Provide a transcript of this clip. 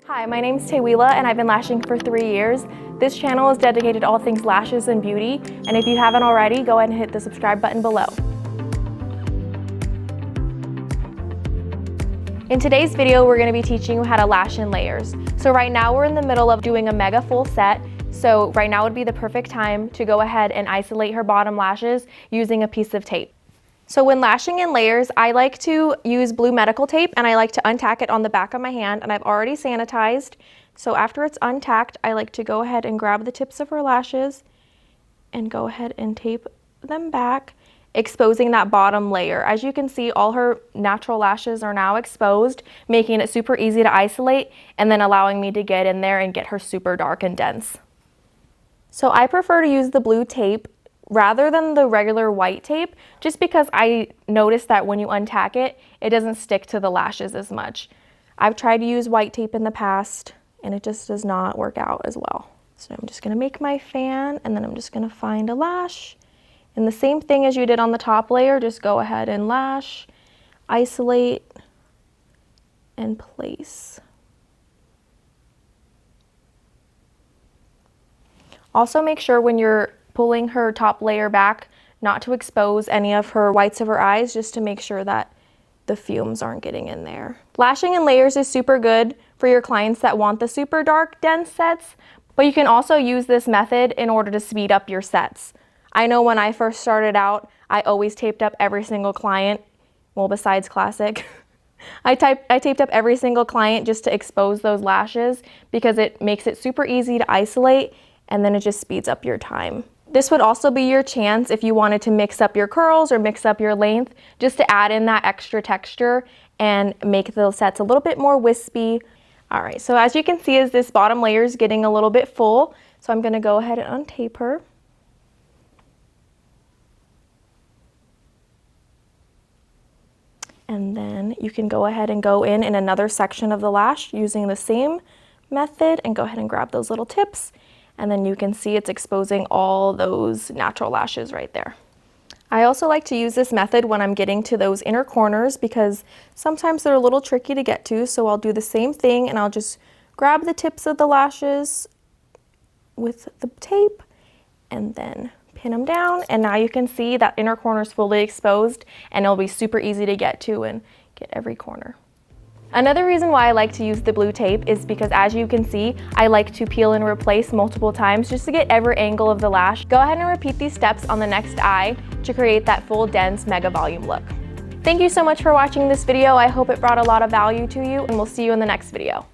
Hi, my name's Taywila and I've been lashing for 3 years. This channel is dedicated to all things lashes and beauty, and if you haven't already, go ahead and hit the subscribe button below. In today's video, we're going to be teaching you how to lash in layers. So right now we're in the middle of doing a mega full set, so right now would be the perfect time to go ahead and isolate her bottom lashes using a piece of tape. So when lashing in layers, I like to use blue medical tape and I like to untack it on the back of my hand, and I've already sanitized. So after it's untacked, I like to go ahead and grab the tips of her lashes and go ahead and tape them back, exposing that bottom layer. As you can see, all her natural lashes are now exposed, making it super easy to isolate and then allowing me to get in there and get her super dark and dense. So I prefer to use the blue tape rather than the regular white tape, just because I noticed that when you untack it, it doesn't stick to the lashes as much. I've tried to use white tape in the past and it just does not work out as well. So I'm just gonna make my fan and then I'm just gonna find a lash. And the same thing as you did on the top layer, just go ahead and lash, isolate, and place. Also make sure when you're pulling her top layer back not to expose any of her whites of her eyes, just to make sure that the fumes aren't getting in there. Lashing in layers is super good for your clients that want the super dark, dense sets, but you can also use this method in order to speed up your sets. I know when I first started out, I always taped up every single client, well, besides Classic. I taped up every single client just to expose those lashes because it makes it super easy to isolate, and then it just speeds up your time. This would also be your chance if you wanted to mix up your curls or mix up your length, just to add in that extra texture and make the sets a little bit more wispy. All right, so as you can see, as this bottom layer is getting a little bit full, so I'm gonna go ahead and untape her. And then you can go ahead and go in another section of the lash using the same method and go ahead and grab those little tips. And then you can see it's exposing all those natural lashes right there. I also like to use this method when I'm getting to those inner corners because sometimes they're a little tricky to get to, so I'll do the same thing and I'll just grab the tips of the lashes with the tape and then pin them down, and now you can see that inner corner is fully exposed and it'll be super easy to get to and get every corner. Another reason why I like to use the blue tape is because, as you can see, I like to peel and replace multiple times just to get every angle of the lash. Go ahead and repeat these steps on the next eye to create that full, dense, mega volume look. Thank you so much for watching this video. I hope it brought a lot of value to you, and we'll see you in the next video.